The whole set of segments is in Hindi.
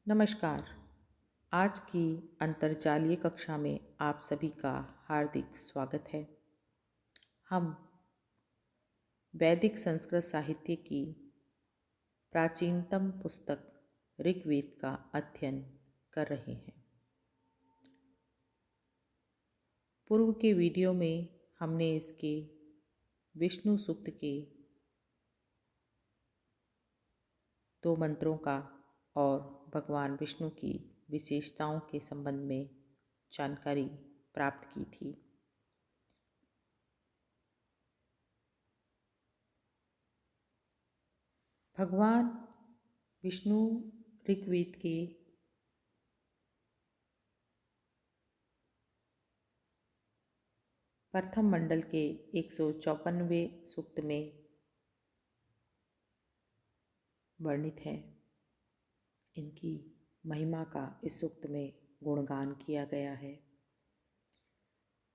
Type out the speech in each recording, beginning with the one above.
नमस्कार। आज की अंतर्जालीय कक्षा में आप सभी का हार्दिक स्वागत है। हम वैदिक संस्कृत साहित्य की प्राचीनतम पुस्तक ऋग्वेद का अध्ययन कर रहे हैं। पूर्व के वीडियो में हमने इसके विष्णु सूक्त के 2 मंत्रों का और भगवान विष्णु की विशेषताओं के संबंध में जानकारी प्राप्त की थी। भगवान विष्णु ऋग्वेद के प्रथम मंडल के 154वें सूक्त में वर्णित हैं। इनकी महिमा का इस सूक्त में गुणगान किया गया है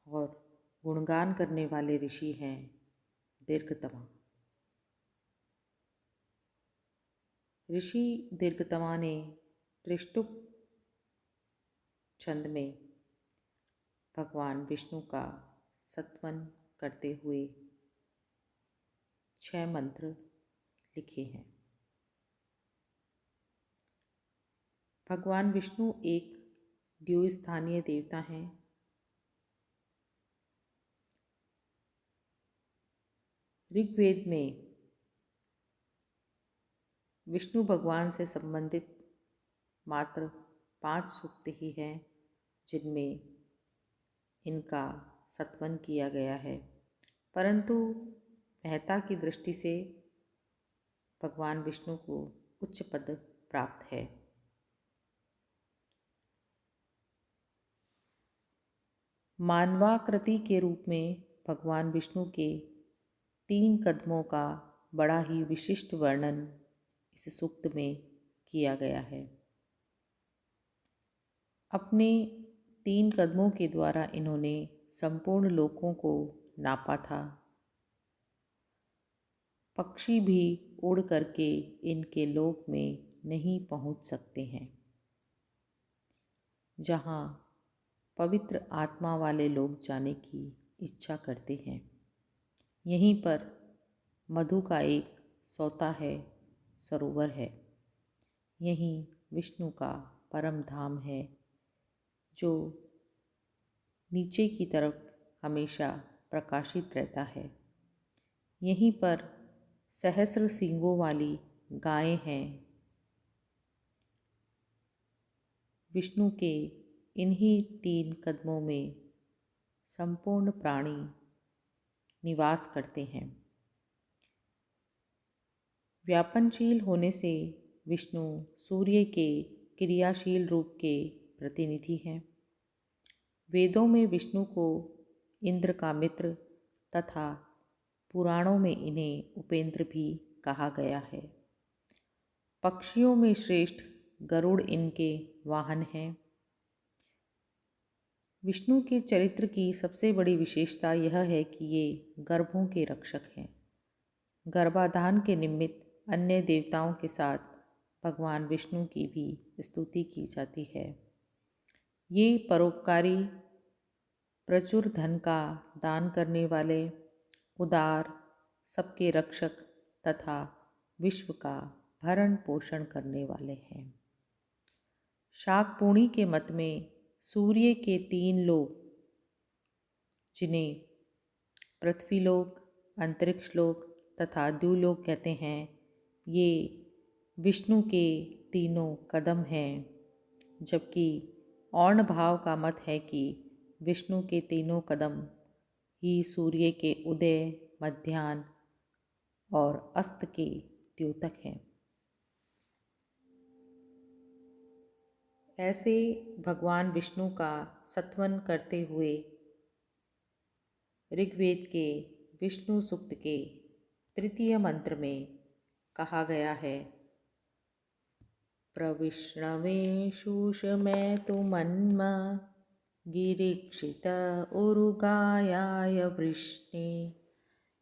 और गुणगान करने वाले ऋषि हैं दीर्घतमा। ऋषि दीर्घतमा ने त्रिष्टुप छंद में भगवान विष्णु का सत्वन करते हुए 6 मंत्र लिखे हैं। भगवान विष्णु एक द्विस्थानीय देवता हैं। ऋग्वेद में विष्णु भगवान से संबंधित मात्र 5 सूक्त ही हैं जिनमें इनका सत्वन किया गया है, परंतु महत्ता की दृष्टि से भगवान विष्णु को उच्च पद प्राप्त है। मानवाकृति के रूप में भगवान विष्णु के 3 कदमों का बड़ा ही विशिष्ट वर्णन इस सूक्त में किया गया है। अपने 3 कदमों के द्वारा इन्होंने संपूर्ण लोकों को नापा था। पक्षी भी उड़ करके इनके लोक में नहीं पहुंच सकते हैं। जहाँ पवित्र आत्मा वाले लोग जाने की इच्छा करते हैं, यहीं पर मधु का एक सोता है, सरोवर है। यहीं विष्णु का परम धाम है जो नीचे की तरफ हमेशा प्रकाशित रहता है। यहीं पर सहस्र सींगों वाली गायें हैं। विष्णु के इन्हीं 3 कदमों में संपूर्ण प्राणी निवास करते हैं। व्यापनशील होने से विष्णु सूर्य के क्रियाशील रूप के प्रतिनिधि हैं। वेदों में विष्णु को इंद्र का मित्र तथा पुराणों में इन्हें उपेंद्र भी कहा गया है। पक्षियों में श्रेष्ठ गरुड़ इनके वाहन हैं। विष्णु के चरित्र की सबसे बड़ी विशेषता यह है कि ये गर्भों के रक्षक हैं। गर्भाधान के निमित्त अन्य देवताओं के साथ भगवान विष्णु की भी स्तुति की जाती है। ये परोपकारी, प्रचुर धन का दान करने वाले, उदार, सबके रक्षक तथा विश्व का भरण पोषण करने वाले हैं। शाकपूर्णी के मत में सूर्य के 3 लोक, जिन्हें पृथ्वीलोक, अंतरिक्ष लोक तथा द्युलोक कहते हैं, ये विष्णु के तीनों कदम हैं। जबकि और्ण भाव का मत है कि विष्णु के तीनों कदम ही सूर्य के उदय, मध्याह्न और अस्त के द्योतक हैं। ऐसे भगवान विष्णु का सत्वन करते हुए ऋग्वेद के विष्णु सूक्त के 3 मंत्र में कहा गया है, प्रविष्णवे शूषमेतुमन्म गिरीक्षित उरुगायाय वृष्णे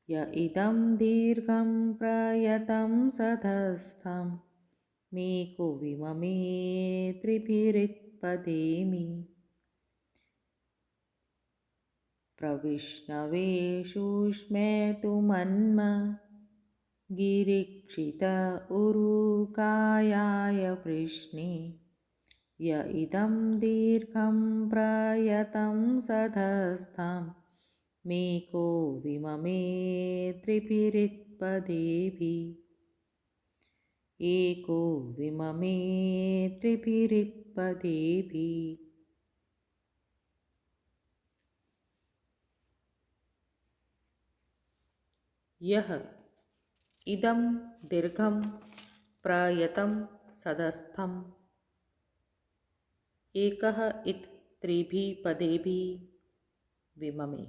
य इदं दीर्घं प्रयतं सधस्थं मेको विममे त्रिभिरित्पदेमि प्रविष्णवे शुष्मेतु मन्म गिरीक्षित उरुकायाय वृष्णि य इदं दीर्घं प्रयतं सधस्थं मेको विममे त्रिभिरित्पदेभिः एको विममे त्रिभिरित्पदेभिः। यह इदं दीर्घं प्रयतं सदस्थं एकः इत त्रिभिः पदेभिः विममे।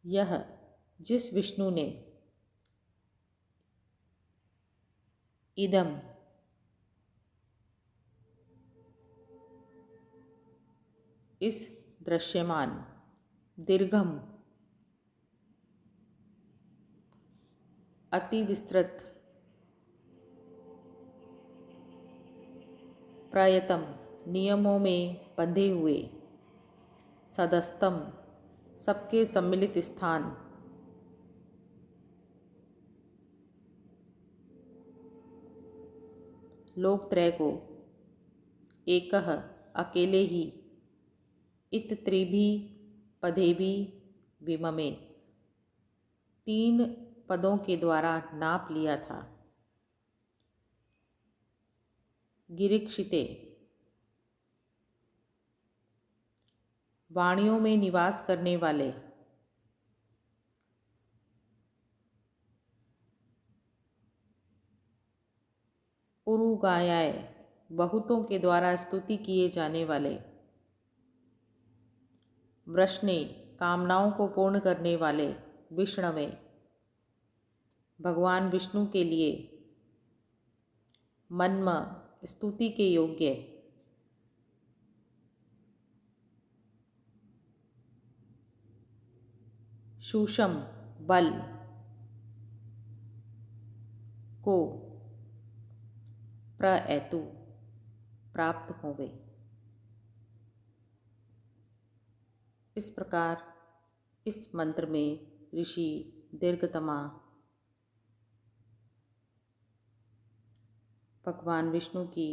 यह जिस विष्णु ने इदम इस दृश्यमान दीर्घम अति विस्तृत प्रयतम नियमों में बंधे हुए सदस्तम सबके सम्मिलित स्थान लोकत्रय को एकह अकेले ही इत त्रिभी पदेभी विममे 3 पदों के द्वारा नाप लिया था। गिरीक्षिते वाणियों में निवास करने वाले उरुगायाय बहुतों के द्वारा स्तुति किए जाने वाले वृष्णे कामनाओं को पूर्ण करने वाले विष्णवे भगवान विष्णु के लिए मन्म स्तुति के योग्य शूषम बल को प्रएतु प्राप्त होवे। इस प्रकार इस मंत्र में ऋषि दीर्घतमा भगवान विष्णु की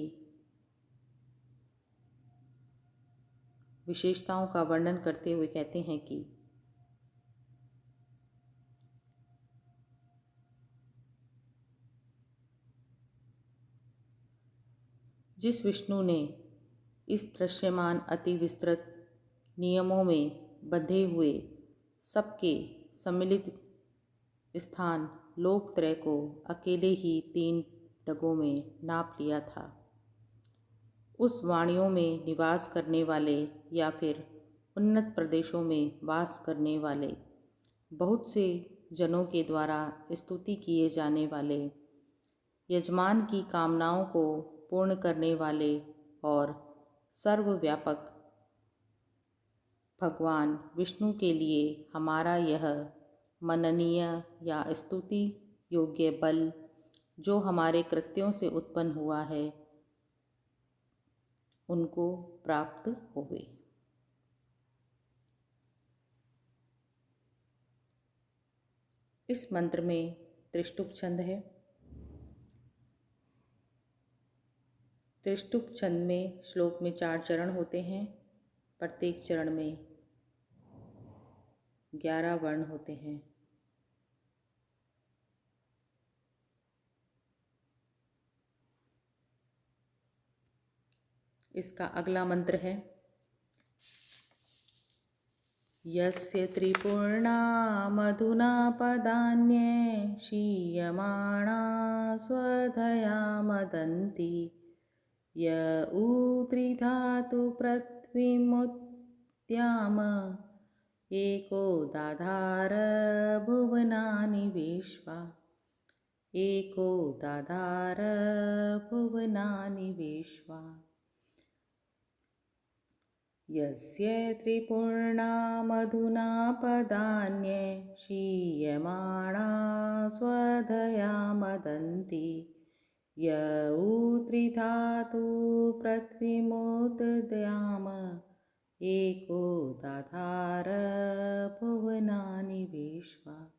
विशेषताओं का वर्णन करते हुए कहते हैं कि जिस विष्णु ने इस दृश्यमान अति विस्तृत नियमों में बंधे हुए सबके सम्मिलित स्थान लोकत्रय को अकेले ही 3 डगों में नाप लिया था, उस वाणियों में निवास करने वाले या फिर उन्नत प्रदेशों में वास करने वाले बहुत से जनों के द्वारा स्तुति किए जाने वाले यजमान की कामनाओं को पूर्ण करने वाले और सर्वव्यापक भगवान विष्णु के लिए हमारा यह मननीय या स्तुति योग्य बल जो हमारे कृत्यों से उत्पन्न हुआ है उनको प्राप्त होवे। इस मंत्र में त्रिष्टुप छंद है। त्रिष्टुप छंद में श्लोक में 4 चरण होते हैं। प्रत्येक चरण में 11 वर्ण होते हैं। इसका अगला मंत्र है यस्य त्रिपूर्णा मधुना पदान्ये क्षीयमाणा स्वधया मदन्ति य उ त्रिधातु पृथ्वीमुद्याम एको दाधार भुवनानि विश्वा एको दाधार भुवनानि विश्वा। यस्य त्रिपूर्णा मधुना पदान्ये क्षीयमाणा स्वधया मदन्ति य उ त्रिधातु पृथ्वीमुद्द्याम एको दधार भुवनानि विश्वा।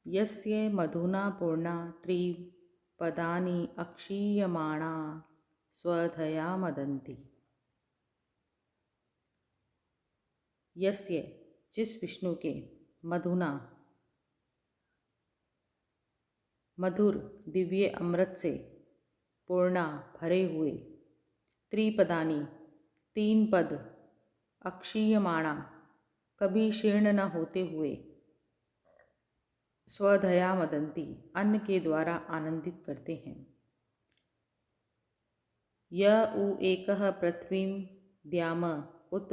यस्य मधुना पूर्णा त्रिपदानि अक्षीयमाणा स्वधया मदन्ति। यस्य जिस विष्णु के मधुना मधुर दिव्य अमृत से पूर्णा भरे हुए त्रिपदानी तीन पद अक्षीयमाणा कभी शीर्ण न होते हुए स्वधया मदंती अन्न के द्वारा आनंदित करते हैं। य उ एकः पृथ्वीं द्याम उत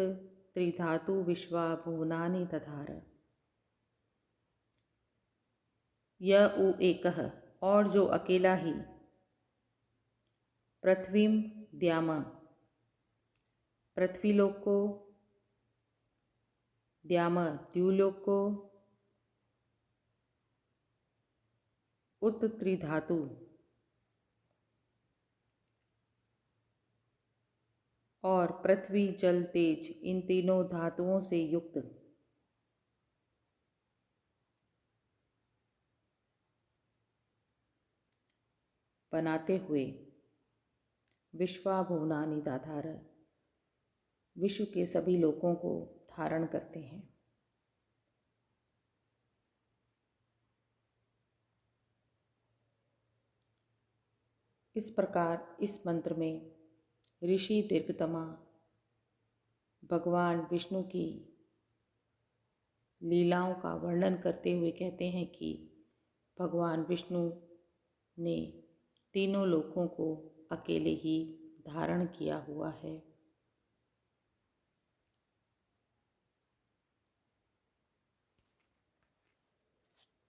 त्रिधातु विश्वा भुवनानि दधार। य उ एकः और जो अकेला ही पृथ्वीं द्याम पृथ्वीलोक को द्याम द्यूलोक को उत त्रिधातु और पृथ्वी जल तेज इन तीनों धातुओं से युक्त बनाते हुए विश्वा भुवनानि दाधार विश्व के सभी लोकों को धारण करते हैं। इस प्रकार इस मंत्र में ऋषि दीर्घतमा भगवान विष्णु की लीलाओं का वर्णन करते हुए कहते हैं कि भगवान विष्णु ने तीनों लोकों को अकेले ही धारण किया हुआ है।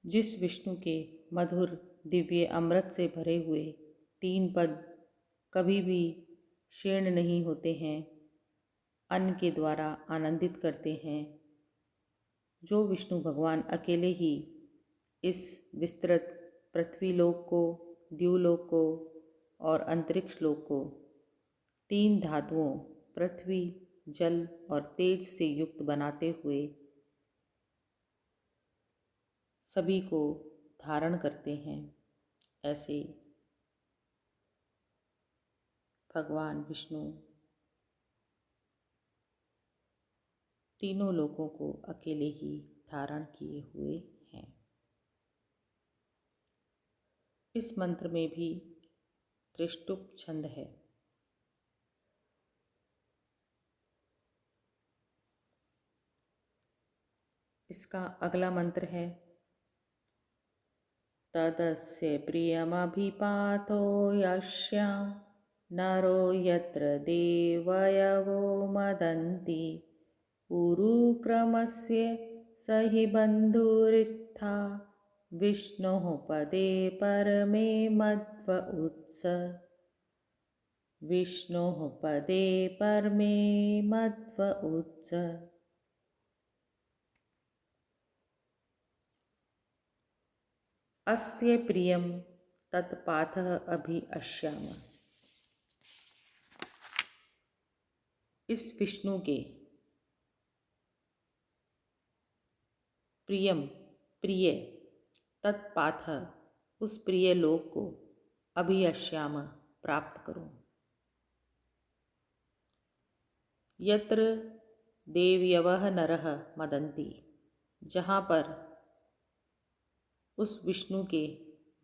जिस विष्णु के मधुर दिव्य अमृत से भरे हुए तीन पद कभी भी शीर्ण नहीं होते हैं, अन्न के द्वारा आनंदित करते हैं, जो विष्णु भगवान अकेले ही इस विस्तृत पृथ्वीलोक को, द्यूलोक को और अंतरिक्ष लोक को तीन धातुओं पृथ्वी, जल और तेज से युक्त बनाते हुए सभी को धारण करते हैं, ऐसे भगवान विष्णु तीनों लोकों को अकेले ही धारण किए हुए हैं। इस मंत्र में भी त्रिष्टुप छंद है। इसका अगला मंत्र है तदस्य प्रियमभिपातो यस्यां नरो यत्र देवयवो मदन्ति उरुक्रमस्य स हि बन्धुरित्था विष्णोः पदे परमे मध्व उत्स। विष्णोः पदे परमे मध्व उत्स। अस्य प्रियं तत्पाठः अभि अश्याम। इस विष्णु के प्रियम प्रिय तत्पाथ उस प्रिय लोक को अभि अश्याम प्राप्त करो। यत्र देवयवः नरः मदन्ति, जहाँ पर उस विष्णु के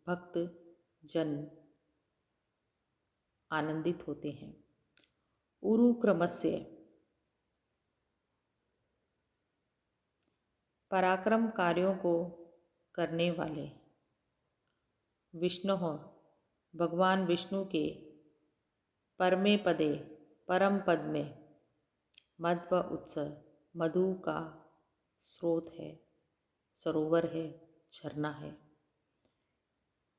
भक्त जन आनंदित होते हैं। उरुक्रमस्य पराक्रम कार्यों को करने वाले विष्णु भगवान विष्णु के परमे पदे परम पद में मध्व उत्स मधु का स्रोत है, सरोवर है, झरना है।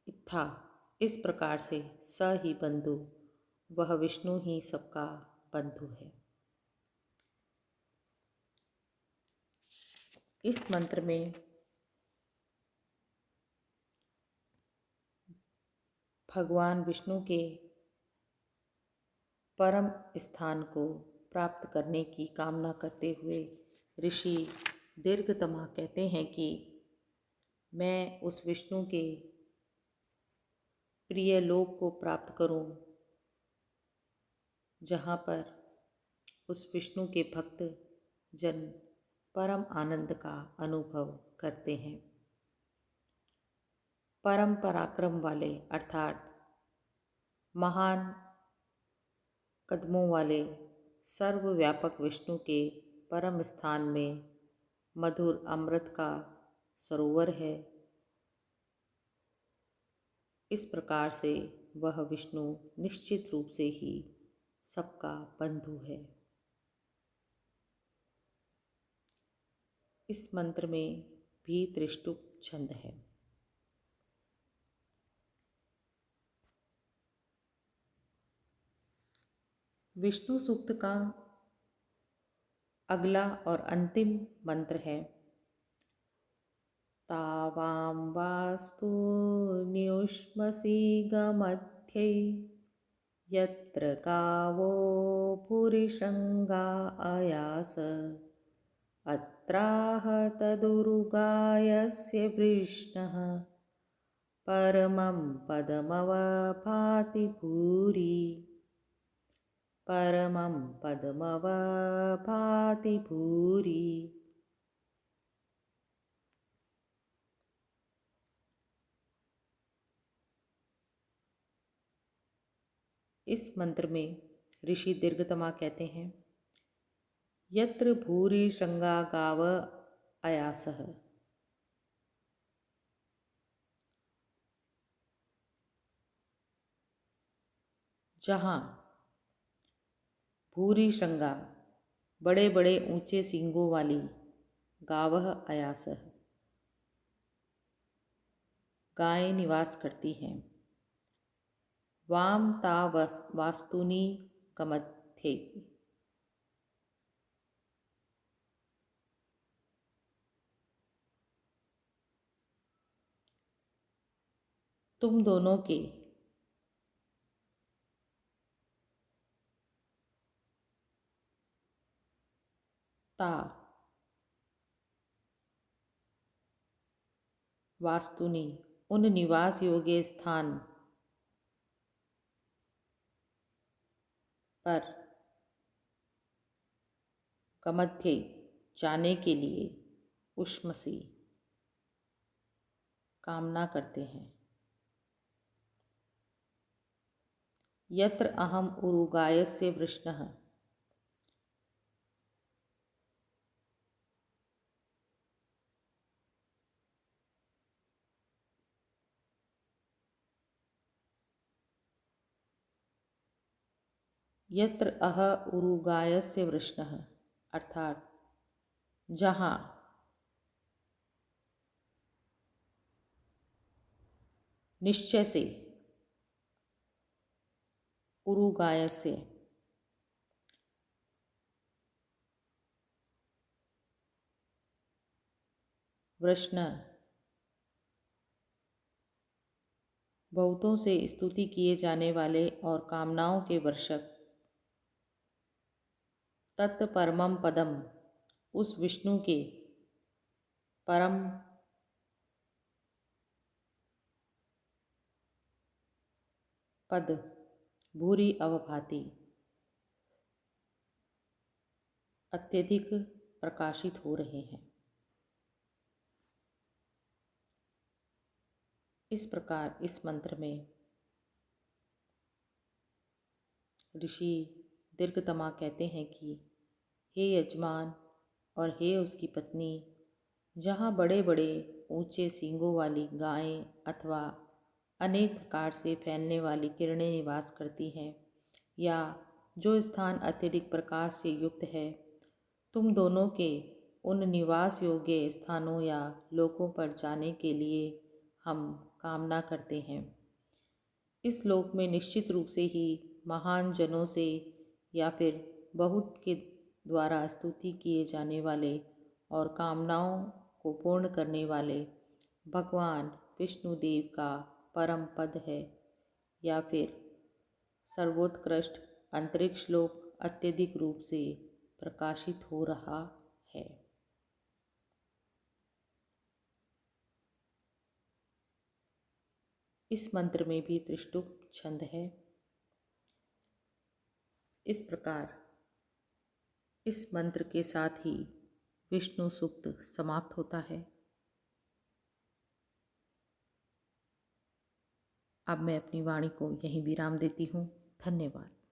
इत्था इस प्रकार से स ही बंधु, वह विष्णु ही सबका बंधु है। इस मंत्र में भगवान विष्णु के परम स्थान को प्राप्त करने की कामना करते हुए ऋषि दीर्घतमा कहते हैं कि मैं उस विष्णु के प्रिय लोक को प्राप्त करूं, जहाँ पर उस विष्णु के भक्त जन परम आनंद का अनुभव करते हैं। परम पराक्रम वाले अर्थात महान कदमों वाले सर्वव्यापक विष्णु के परम स्थान में मधुर अमृत का सरोवर है। इस प्रकार से वह विष्णु निश्चित रूप से ही सबका बंधु है। इस मंत्र में भी त्रिष्टुप छंद है। विष्णु सूक्त का अगला और अंतिम मंत्र है तावां वास्तु न्युष्मसि गमध्यै यत्र गावो भूरिशृङ्गा अयास अत्राह तदुरुगायस्य वृष्णः परमं पदमवभाति भूरि परमं पदमवभाति भूरि। इस मंत्र में ऋषि दीर्घतमा कहते हैं यत्र भूरि श्रृंगा गाव अयासः, जहाँ भूरि श्रृंगा बड़े बड़े ऊंचे सींगों वाली गावह अयासः गायें निवास करती हैं वाम ता वास्तुनि कमथे, तुम दोनों के ता वास्तुनि उन निवास योग्य स्थान पर कमध्य जाने के लिए उष्मसी कामना करते हैं। यत्र अहम उरुगायस्य वृष्णः, यत्र अह उरुगायस्य वृष्णः अर्थात जहाँ निश्चय से उरुगायस्य वृष्ण बहुतों से स्तुति किए जाने वाले और कामनाओं के वर्षक तत्परमम पदम उस विष्णु के परम पद भूरि अवभाति अत्यधिक प्रकाशित हो रहे हैं। इस प्रकार इस मंत्र में ऋषि दीर्घतमा कहते हैं कि हे यजमान और हे उसकी पत्नी, जहाँ बड़े बड़े ऊंचे सींगों वाली गायें अथवा अनेक प्रकार से फैलने वाली किरणें निवास करती हैं या जो स्थान अत्यधिक प्रकाश से युक्त है, तुम दोनों के उन निवास योग्य स्थानों या लोकों पर जाने के लिए हम कामना करते हैं। इस श्लोक में निश्चित रूप से ही महान जनों से या फिर बहुत के द्वारा स्तुति किए जाने वाले और कामनाओं को पूर्ण करने वाले भगवान विष्णुदेव का परम पद है या फिर सर्वोत्कृष्ट अंतरिक्ष लोक अत्यधिक रूप से प्रकाशित हो रहा है। इस मंत्र में भी त्रिष्टुप छंद है। इस प्रकार इस मंत्र के साथ ही विष्णु सूक्त समाप्त होता है। अब मैं अपनी वाणी को यहीं विराम देती हूँ। धन्यवाद।